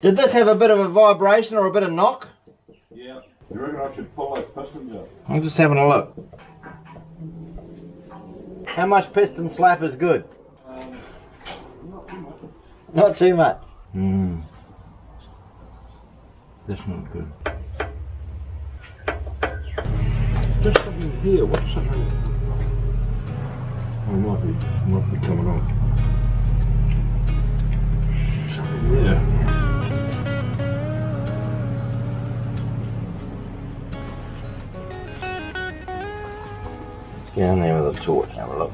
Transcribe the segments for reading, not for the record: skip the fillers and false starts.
Did this have a bit of a vibration or a bit of knock? Yeah. You reckon I should pull that piston job? I'm just having a look. How much piston slap is good? Not too much. Not too much. That's not good. Just something here. What's something? Oh, it might be coming on. Something there. Get in there with a torch and have a look.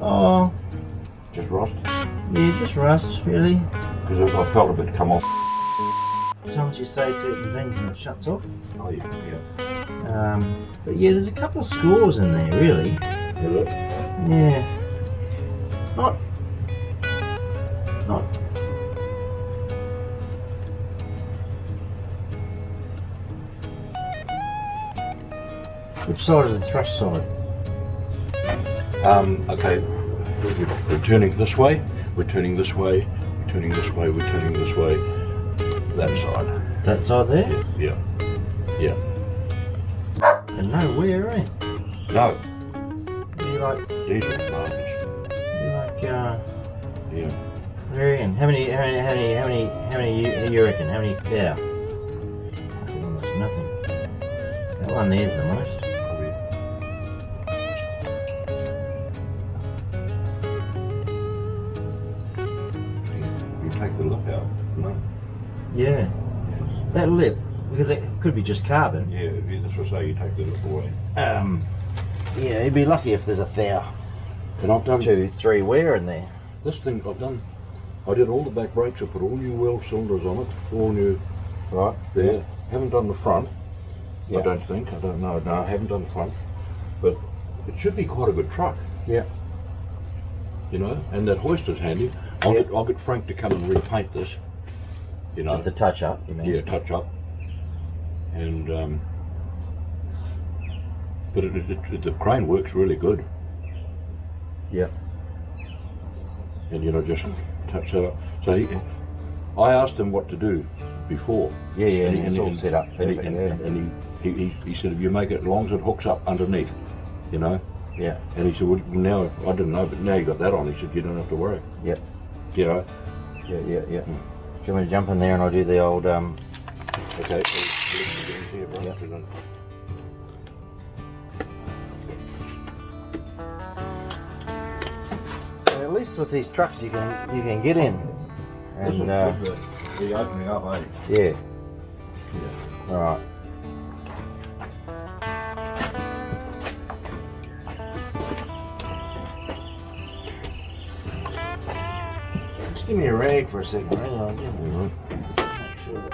Oh, Just rust. yeah, just rust, really. Because I felt a bit come off. Sometimes you say certain things and it shuts off. Oh yeah. But yeah, there's a couple of scores in there, really. Is it? Yeah. Not. Which side is the thrush side? Okay. We're turning this way. We're turning this way. We're turning this way. We're turning this way. That side. That side there? Yeah. Yeah. And no wear, eh? No. You like, Diesel. Marvellous. Yeah. very in. How many you reckon? How many there? Almost nothing. That one there's the most. You take the lip out. No. Yeah. That lip, because it could be just carbon. Yeah, that's what I say, you take the lip away. Yeah, you'd be lucky if there's a thou. And I've done 2, 3 wear in there. this thing. I did all the back brakes. I put all new wheel cylinders on it. All new. Right. There. Yeah. Haven't done the front. Yeah. I don't think. I don't know. No, I haven't done the front. But it should be quite a good truck. Yeah. You know, and that hoist is handy. I'll get Frank to come and repaint this. You know. Just a touch up, you mean? Yeah, touch up. And but the crane works really good. Yeah. And you know, just touch that up. So I asked him what to do before. Yeah, and it's all set up perfect. And he said, if you make it as long as it hooks up underneath, you know. Yeah. And he said, well, now I didn't know, but now you got that on. He said, you don't have to worry. Yep. You know. Yeah. Do you want me to jump in there and I'll do the old Okay. So, here, bro. Yep. At least with these trucks you can get in. And the opening up, eh? yeah. Yeah. Alright. Just give me a rag for a second, right? I'll give it. Make sure that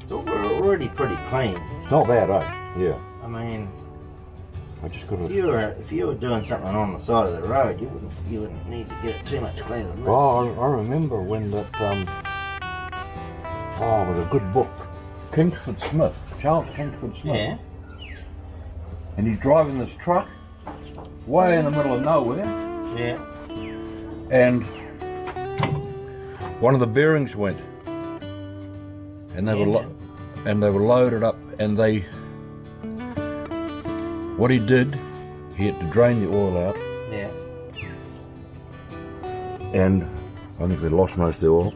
it's already pretty clean. It's not bad, eh? Yeah. I mean, I just got to. if you were doing something on the side of the road, you wouldn't need to get it too much cleaner than this. Oh, I remember when that, it was a good book. Kingsford Smith, Charles Kingsford Smith. Yeah. And he's driving this truck way in the middle of nowhere, Yeah. and one of the bearings went, and they were loaded up, and what he did, he had to drain the oil out, Yeah. and I think they lost most of the oil,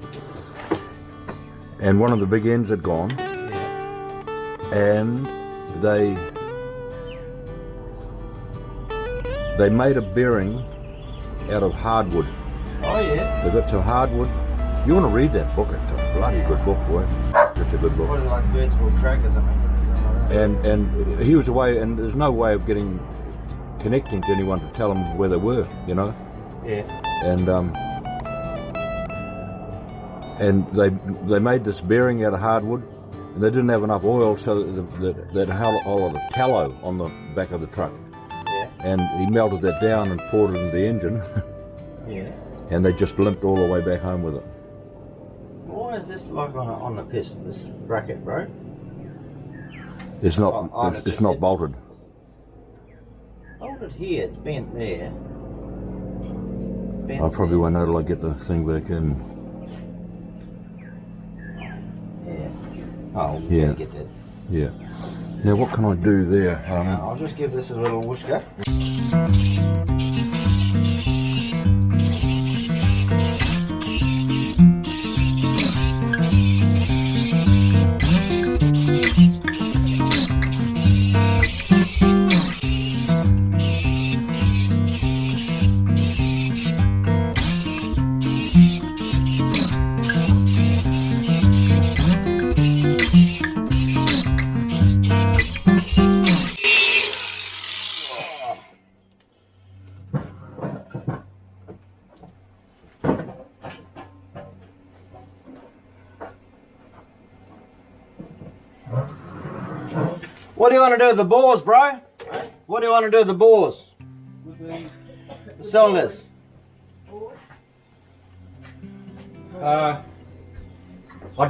and one of the big ends had gone, Yeah. and they made a bearing out of hardwood. Oh yeah. They got some hardwood. You want to read that book? It's a bloody good book, boy. It's a good book. What is it, like birds will track or something? Like that? And he was away, and there's no way of connecting to anyone to tell them where they were, you know. Yeah. And they made this bearing out of hardwood, and they didn't have enough oil, so that had a whole lot of tallow on the back of the truck. Yeah. And he melted that down and poured it into the engine, Yeah. and they just limped all the way back home with it. Why is this like on the piston, this bracket, bro? It's not. It's not bolted. Hold it here. It's bent there. Bent I probably won't know till I get the thing back in. Yeah. Oh, Yeah. Get that. Yeah. Now what can I do there? I'll just give this a little whisker. What do you want to do with the bores, bro? What do you want to do with the bores? The cylinders. I'll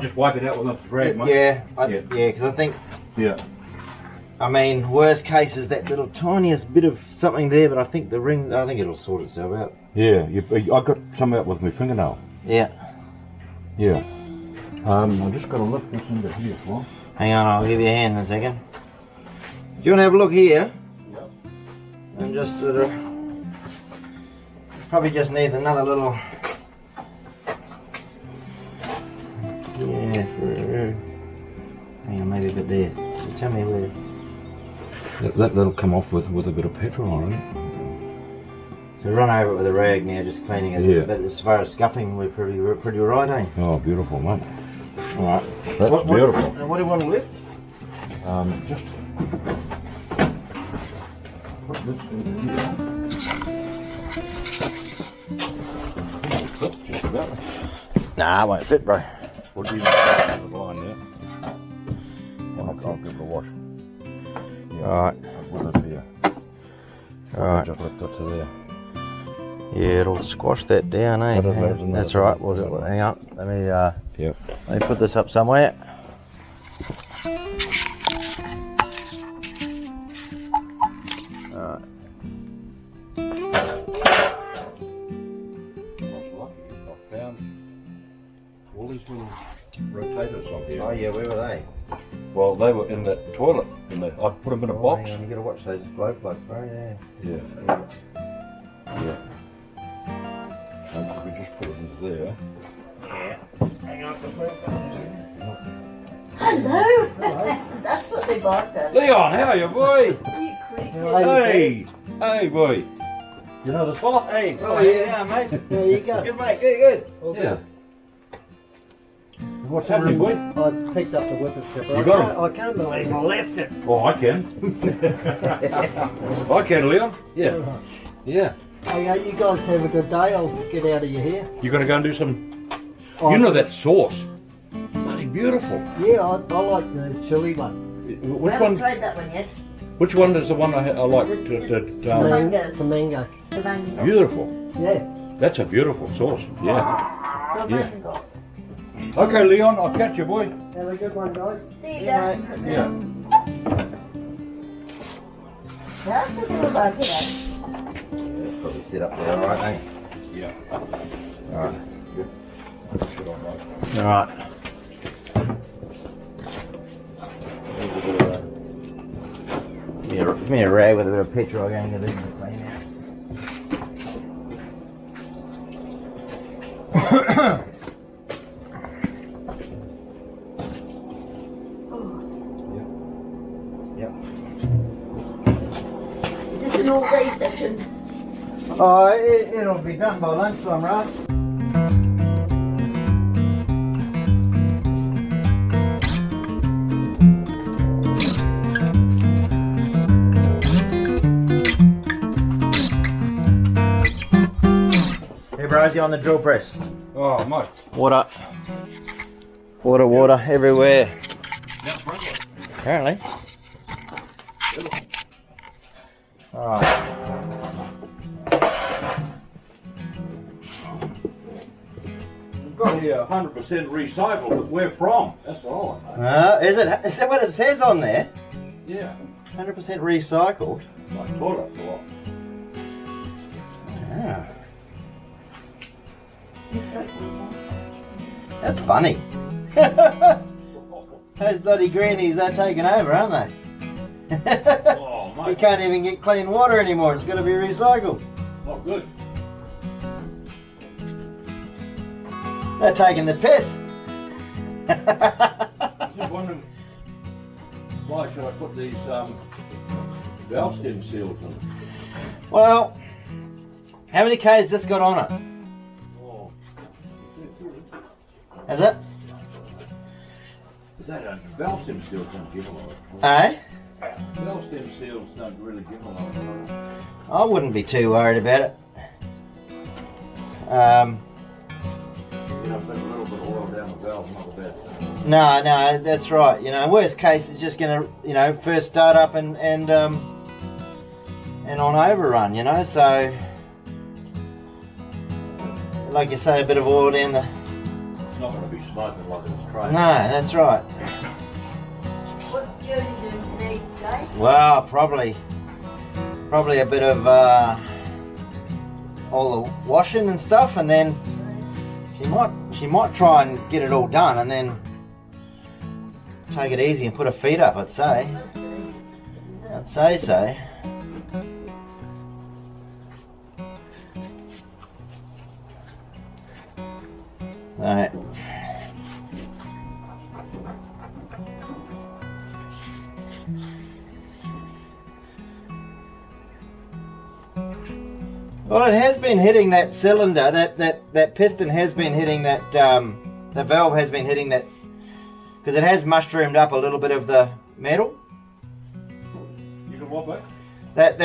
just wipe it out with a rag, mate. Yeah, because I think, Yeah. I mean, worst case is that little tiniest bit of something there, but I think the ring, I think it'll sort itself out. Yeah. I got some out with my fingernail. Yeah. Yeah. I'm just gonna lift this into here, come on. Hang on, I'll give you a hand in a second. Do you want to have a look here? Yep. And just sort of, probably just needs another little, hang on, maybe a bit there. Tell me where. That'll come off with a bit of petrol on it. So run over it with a rag now, just cleaning it. Yeah. But as far as scuffing, we're pretty right, eh? Oh, beautiful, mate. All right. That's beautiful. What do you want to lift? Just put this in here. Just about. Nah, it won't fit, bro. What do you want the line there? I'll give it a wash. Yeah, Alright. I'll put it here. Alright. Just lift it to there. Yeah, it'll squash that down, eh? That's right. Well, hang on. Let me Yep. let me put this up somewhere. Alright. I found all these little rotators on here. Oh yeah, where were they? Well, they were in the toilet. I put them in a box. Hang on, you gotta watch those blow plugs, bro. Yeah. Yeah. And we just put it into there. Hang on. Hello. That's what they barked at. Leon, how are you, boy? You creature. Hey, hey, boy. You know this fella? Hey, oh yeah, mate. There you go. Good, mate. Good. Yeah. What's happening, boy? I picked up the whipper skipper. You got it? I can't believe I left it. Oh, I can. I can, Leon. Yeah. Yeah. Oh yeah, you guys have a good day. I'll get out of your hair. You gonna go and do some? You know that sauce? Bloody beautiful. Yeah, I like the chili one. Which haven't one? tried that one yet. Which one is the one I like? Mango. Tomango. Beautiful. Yeah. That's a beautiful sauce. Yeah. Not Yeah. mango. Okay, Leon, I'll catch you, boy. Have a good one, guys. See you Yeah, guys. Yeah. That's a little bug here. Probably sit up there, all right, Yeah. All right. Shit on right. All right. Give me a rag with a bit of petrol going to do the clean out. Yep. Is this an all-day session? Oh, it'll be done by lunchtime, Russ. Hey, Brosy, on the drill press. Oh, mate. Water. Water everywhere. Apparently. Alright. We've got here 100% recycled, but where from? That's all I know. Is that what it says on there? Yeah. 100% recycled. My toilet floor. Yeah. That's funny. Those bloody greenies, they're taking over, aren't they? Oh, You mate. can't even get clean water anymore. It's got to be recycled. Not good. They're taking the piss. Just wondering why should I put these valve stem seals in? Well, how many K's this got on it? Oh. Has it? They don't, valve stem seals don't give a lot. Eh? Valve stem seals don't really give a lot. I wouldn't be too worried about it. You know, put a little bit of oil down the valve, not a bad thing. No, that's right. You know, worst case, it's just gonna, you know, first start up and on overrun. You know, so like you say, a bit of oil down the. It's not going to be smoking like it's train. No, that's right. What's Judy doing today, Dave? Well, probably a bit of all the washing and stuff, and then she might try and get it all done, and then take it easy and put her feet up. I'd say so. Right. Well, it has been hitting that cylinder. That piston has been hitting that. The valve has been hitting that because it has mushroomed up a little bit of the metal. You can what back? That.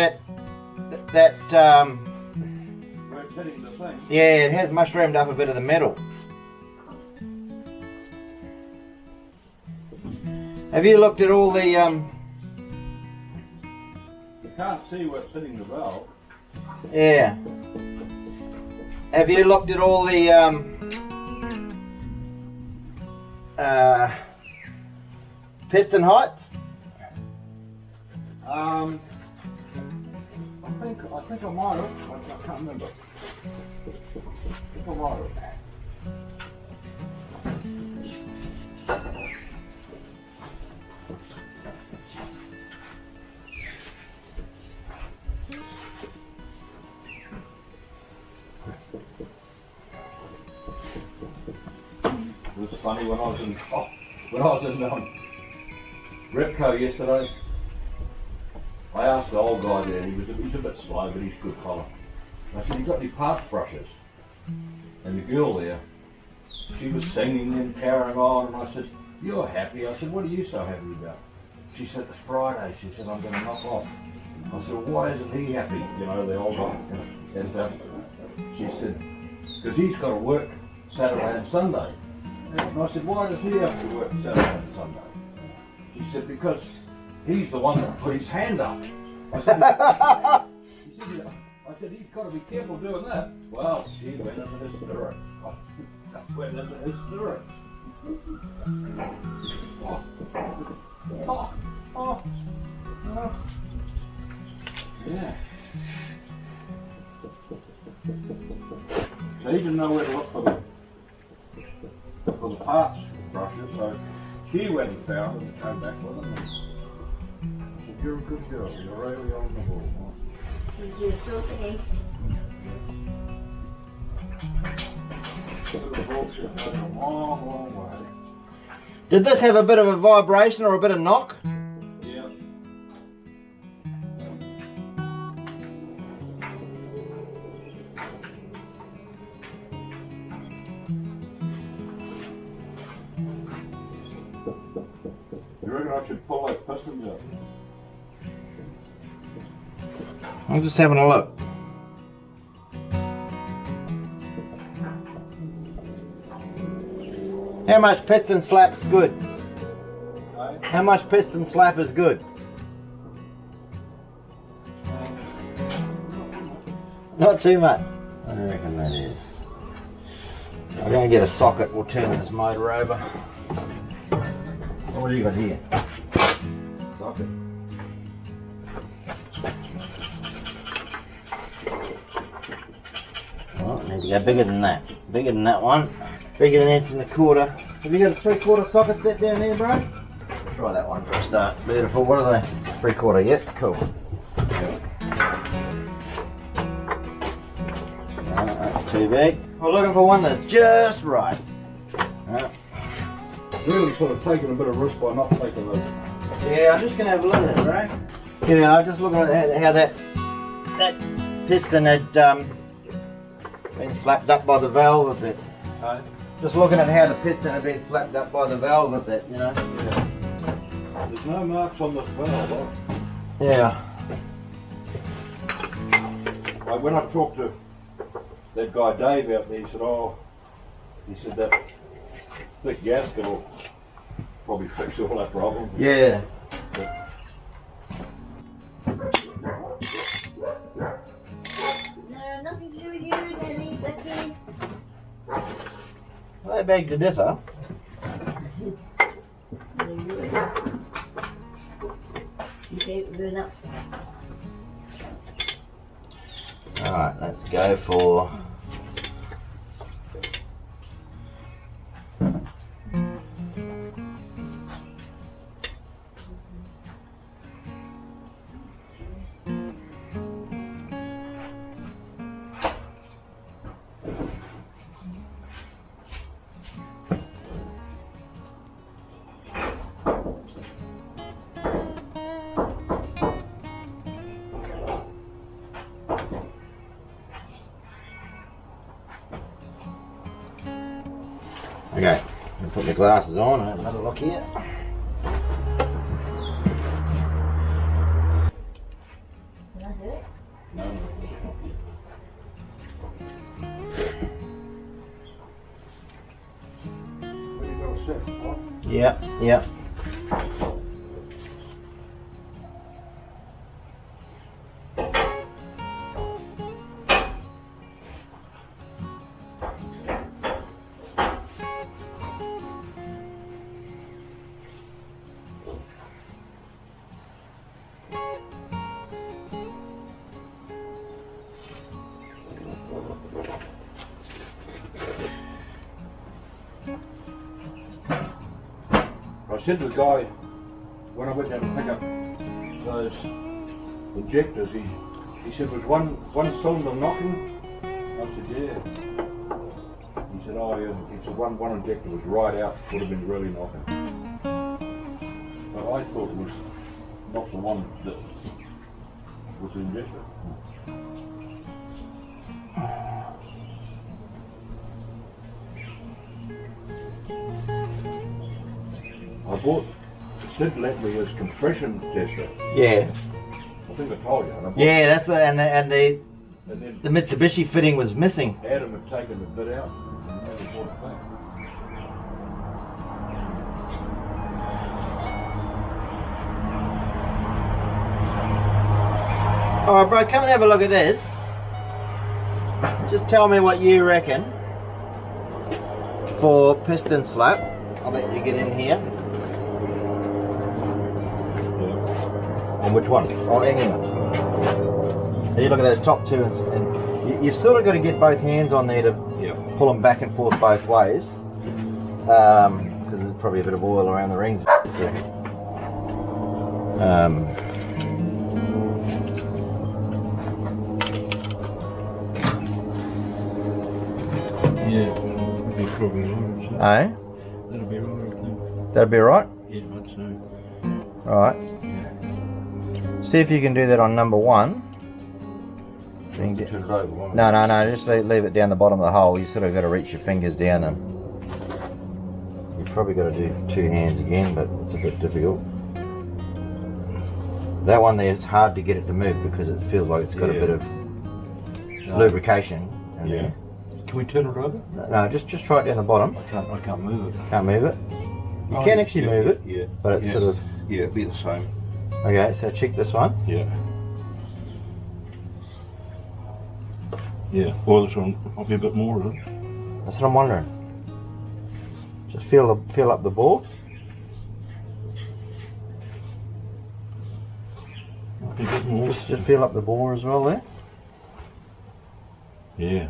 Where it's hitting the thing. Yeah, it has mushroomed up a bit of the metal. Have you looked at all the You can't see where it's hitting the valve. Yeah. Have you looked at all the piston heights? I think I might have. I can't remember. I think I might have. It was funny when I was in Repco yesterday. I asked the old guy there, he's a bit slow, but he's a good fella. I said, "You got any parts brushes?" And the girl there, she was singing and carrying on, and I said, "You're happy." I said, "What are you so happy about?" She said, "It's Friday." She said, "I'm going to knock off." I said, "Well, why isn't he happy?" You know, the old guy. And she said, "Because he's got to work Saturday and Sunday." And I said, "Why does he have to work Saturday and Sunday?" She said, "Because he's the one that put his hand up." I said, "He's got to be careful doing that." Well, she went into hysterics. Went into hysterics. Yeah. So he didn't know where to look for the parts brushes, so she went and found them and came back with them. I said, "You're a good girl, you're really on the ball." You're still singing. The bullshit goes a long, long way. Did this have a bit of a vibration or a bit of knock? Yeah. You reckon I should pull that piston job? I'm just having a look. How much piston slap's good? Okay. How much piston slap is good? Not too much. I reckon that is. I'm going to get a socket. We'll turn this motor over. What do you got here? Socket. Yeah, bigger than that. Bigger than that one. Bigger than an inch and a quarter. Have you got a 3/4 socket set down there, bro? Try that one for a start. Beautiful. What are they? 3/4. Yep. Cool. That's too big. We're looking for one that's just right. Really sort of taking a bit of risk by not taking the. Yeah, I'm just gonna have a look at it, right? Yeah, I'm just looking at how that piston had been slapped up by the valve a bit. Just looking at how the piston had been slapped up by the valve a bit, you know. Yeah. There's no marks on this valve, though. Yeah. Like when I talked to that guy Dave out there, he said that thick gasket will probably fix all that problem. Yeah. No, nothing to do with you, Daddy. Becky. Well, they beg to differ. Okay, we're going up. Alright, let's go for... Okay, I'll put my glasses on and have another look here. Can I do it? Yep, yep. I said to the guy when I went down to pick up those injectors, he said, was one cylinder knocking? I said, yeah. He said, oh yeah. He said one injector was right out, would have been really knocking. But I thought it was not the one that was the injector. I bought, Sid lent me his compression tester. Yeah. I think I told you. And I bought, Yeah, that's the, and then the Mitsubishi fitting was missing. Adam had taken the bit out and never bought it back. Alright bro, come and have a look at this. Just tell me what you reckon for piston slap. I'll let you get in here. On which one? Oh, here. You look at those top two and you've sort of got to get both hands on there to pull them back and forth both ways. Because there's probably a bit of oil around the rings. Yeah, that'll be probably right. Eh? That'll be right, I think. That'll be right? Yeah, I'd say. Alright. See if you can do that on number one. Turn it over, won't No, just leave it down the bottom of the hole. You sort of got to reach your fingers down and you've probably got to do two hands again, but it's a bit difficult. That one there, it's hard to get it to move because it feels like it's got a bit of lubrication in there. Can we turn it over? No, just try it down the bottom. I can't move it. Can't move it. You can actually move it, Yeah. but it's sort of... Yeah, it'd be the same. Okay, so check this one. Yeah. Yeah, well this one might be a bit more of it. That's what I'm wondering. Just feel up the bore. Might be a bit more. Just feel up the bore as well there. Yeah.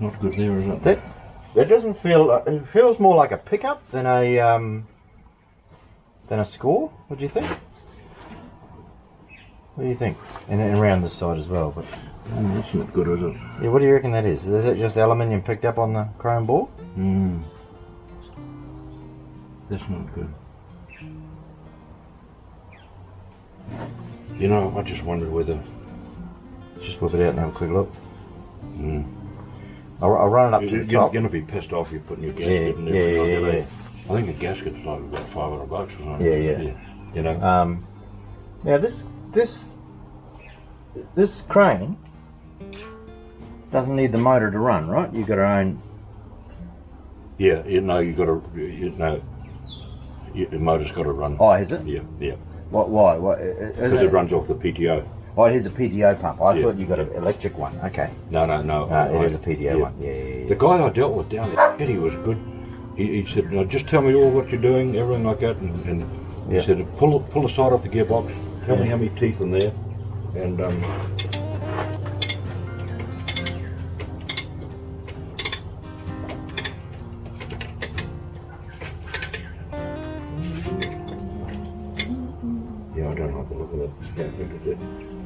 Not good there, is it? That doesn't feel. It feels more like a pickup than a score. What do you think? What do you think? And around this side as well, but. That's not good, is it? Yeah, what do you reckon that is? Is it just aluminium picked up on the chrome ball? That's not good. You know, I just wondered whether... Just whip it out and have a quick look. I'll run it up to the top. You're going to be pissed off you're putting your gasket in there. Yeah. I think a gasket's like about $500 or something. Yeah. You know? Now this crane doesn't need the motor to run, right? You've got your own... Yeah, you know, you've got to... the motor's got to run. Oh, is it? Yeah. Why? Because it runs off the PTO. Oh, it is a PTO pump. I thought you got an electric one. Okay. No. It is a PTO one. Yeah. The guy I dealt with down there, he was good. He said, no, just tell me all what you're doing, everything like that, and he said, pull the side off the gearbox, tell me how many teeth in there, and yeah, I don't like the look of it.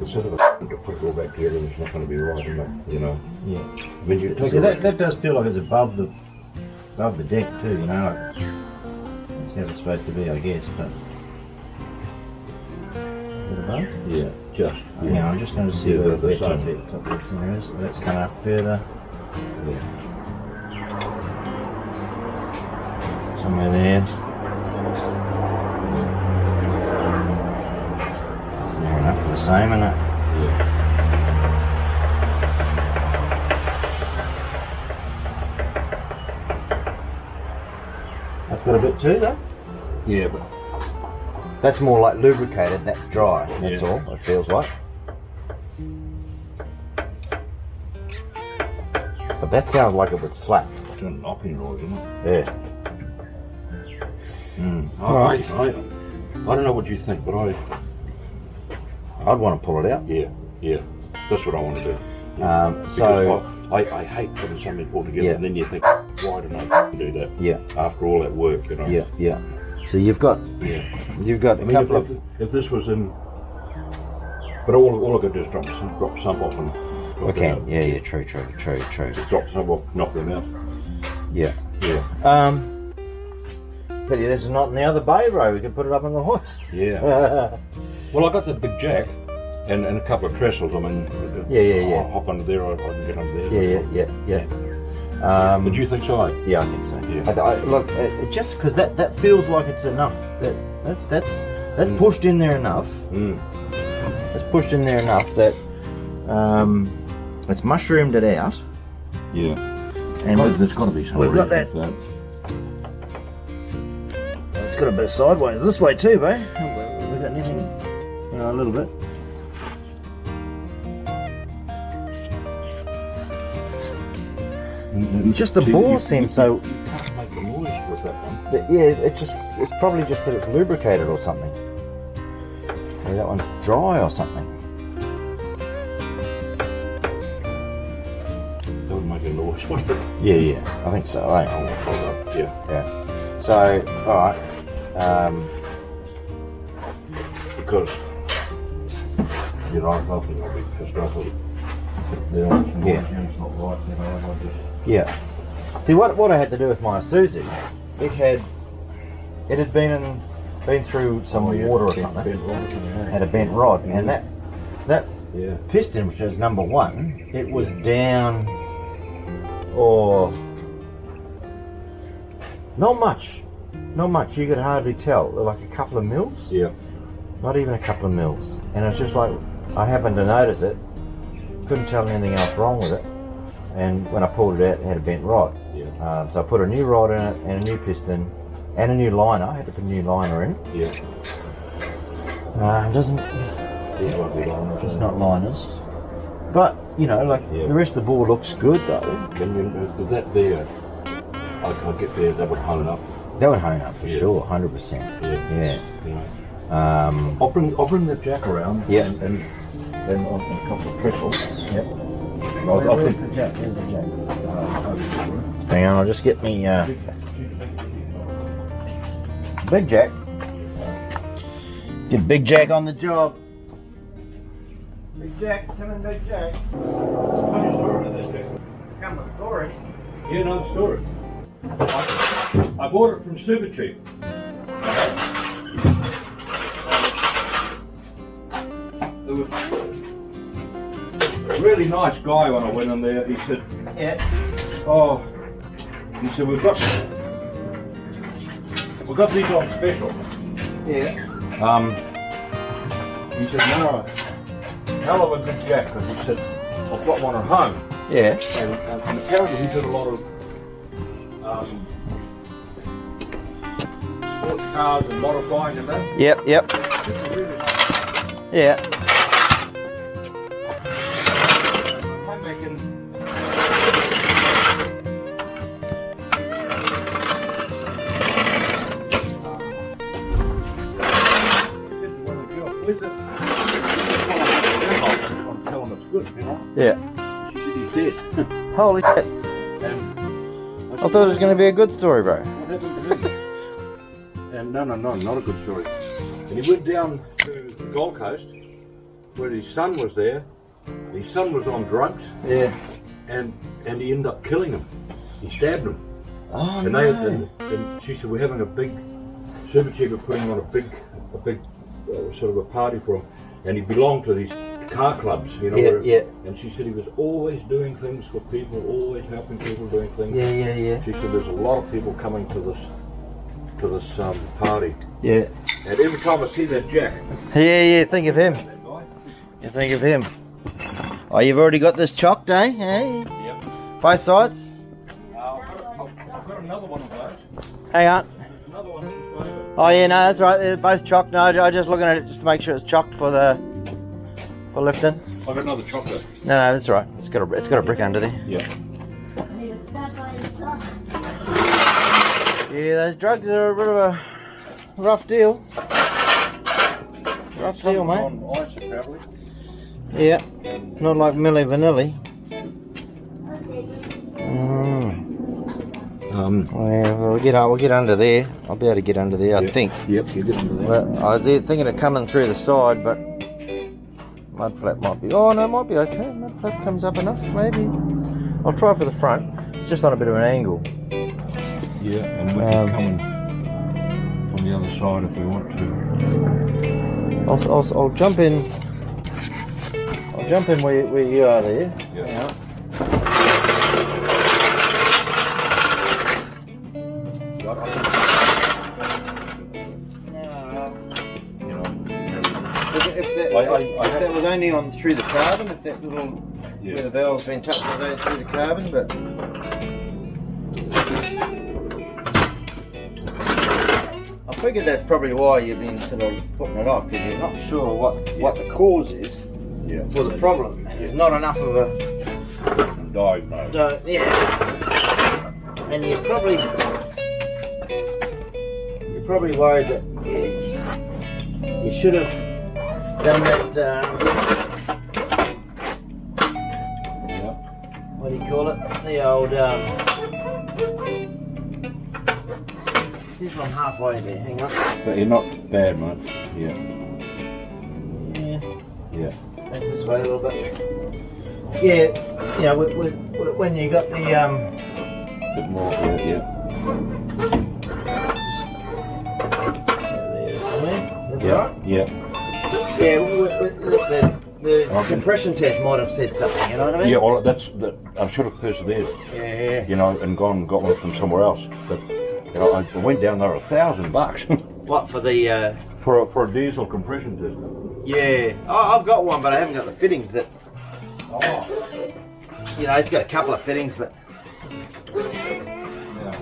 It's sort of to put it all back together, and it's not going to be right, you know. Yeah. I mean, you take See, that does feel like it's above the deck too, you know. Like it's how it's supposed to be, I guess. But is it above? Yeah, just. Yeah, I'm just going to see where the top bit's in there is. That's coming up further. Yeah. Somewhere there. Near enough to the same, isn't it? Yeah. That's got a bit too, though. Yeah, but That's more like lubricated, that's dry, that's all, it feels like. But that sounds like it would slap. it's a knocking noise, isn't it? Yeah. I don't know what you think, but I'd want to pull it out. yeah, that's what I want to do. So, I hate putting something all together, Yeah. and then you think, why didn't I do that? yeah, After all that work, you know. yeah. So you've got I a mean, couple of... if this was in, but all I could do is drop some off and drop Okay, them out. yeah, true. Drop some off, knock them out. Yeah. Yeah. But this is not in the other bay, bro. We could put it up on the hoist. Yeah. Well, I got the big jack and a couple of trestles. I mean, Yeah. I'll hop under there. I can get under there. Yeah. Did you think so? Yeah, I think so. Yeah. Look, just because that feels like it's enough. That's pushed in there enough. It's pushed in there enough that it's mushroomed it out. Yeah. And There's got to be some we've got reason that. for It's got a bit of sideways this way too, bro. Have we got anything? A little bit. Just the bore seems so. You can't make a noise with that one. It's probably just that it's lubricated or something. Maybe that one's dry or something. That would make a noise, wouldn't it? Yeah, I think so. Eh? I'll hold up. Yeah. So, alright. Because I think I'll be pissed off with it. Yeah. It's not right, you know. I just... Yeah. See, what I had to do with my Isuzu, it had been through some water or something. Bent rod, yeah. Had a bent rod, and that Yeah. piston, which is number one, it was down, or not much. You could hardly tell, like a couple of mils. Yeah. Not even a couple of mils, and it's just like I happened to notice it. Couldn't tell anything else wrong with it, and when I pulled it out, it had a bent rod. Yeah. So I put a new rod in it, and a new piston, and a new liner. I had to put a new liner in. Yeah. It doesn't. These won't be long. It's not liners, but the rest of the bore looks good though. With that there, I'll get there. That would hone up. That would hone up for sure, 100%. Yeah. I'll bring the jack around. Yeah. And on a couple of trestles. Yep. I think the jack? Where's the jack? Hang on, I'll just get me Big Jack. Get Big Jack on the job. Big Jack, come in, Big Jack. Come with storage. Yeah, no, storage. I bought it from Super Cheap. There was a really nice guy when I went in there. He said, Yeah. "Oh," he said, "We've got these on special." Yeah. He said, "No, hell of a good jack," because he said, "I've got one at home." Yeah. And apparently he did a lot of sports cars and modifying and that. Yep, yep. It's really nice. Yeah. I'm making with it. I'm telling him it's good, you know. Yeah. She said he's dead. Holy shit. And I thought it was going to be a good story, bro. What happened to him? And no, not a good story. And he went down to the Gold Coast where his son was there. His son was on drugs. Yeah. And he ended up killing him. He stabbed him. Oh, And no. and she said, "We're having a big Super Chief are putting on a big sort of a party for him." And he belonged to these car clubs, you know. Yeah, yeah. And she said he was always doing things for people, always helping people doing things. Yeah, yeah, yeah. She said there's a lot of people coming to this party. Yeah. And every time I see that jack, Yeah, think of him. that guy. You think of him. Oh, you've already got this chocked, eh? Hey? Yep. Both sides? I've got another one of those. Hang on. There's another one of those. Oh yeah, no, that's right. They're both chocked. No, I'm just looking at it just to make sure it's chocked for lifting. I've got another chocolate. No, that's right. It's got a brick under there. Yeah. I need to stop by his son. Yeah, those drugs are a bit of a rough deal. Rough deal, mate. On ice, apparently. Yeah, not like Milli Vanilli. Yeah, we'll get under there. I'll be able to get under there, I think. Yep, you get into that. But I was thinking of coming through the side, but mud flap might be. Oh no, it might be okay. Mud flap comes up enough, maybe. I'll try for the front. It's just on a bit of an angle. Yeah, and we can come in on the other side if we want to. I'll jump in. I'll jump in where you are there. Yeah. Hang on. If that was only on through the carbon, if that little where the valve's been touched was only through the carbon, but I figured that's probably why you've been sort of putting it off, because you're not sure what the cause is for the problem. There's not enough of a diagnose. yeah, and you're probably worried that you should have done that. What do you call it? The old. See if I'm halfway there. Hang on. But you're not bad, mate. Yeah. Yeah. Back this way a little bit. Yeah. You know, when you got the Bit more. Yeah. Yeah. Yeah, the compression test might have said something, you know what I mean? Yeah, well, I should have persevered, Yeah. you know, and gone and got one from somewhere else. But, you know, I went down there $1,000 What, for the... for a diesel compression test. Yeah. Oh, I've got one, but I haven't got the fittings that... Oh. You know, it's got a couple of fittings, but... Yeah.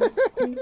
Bye.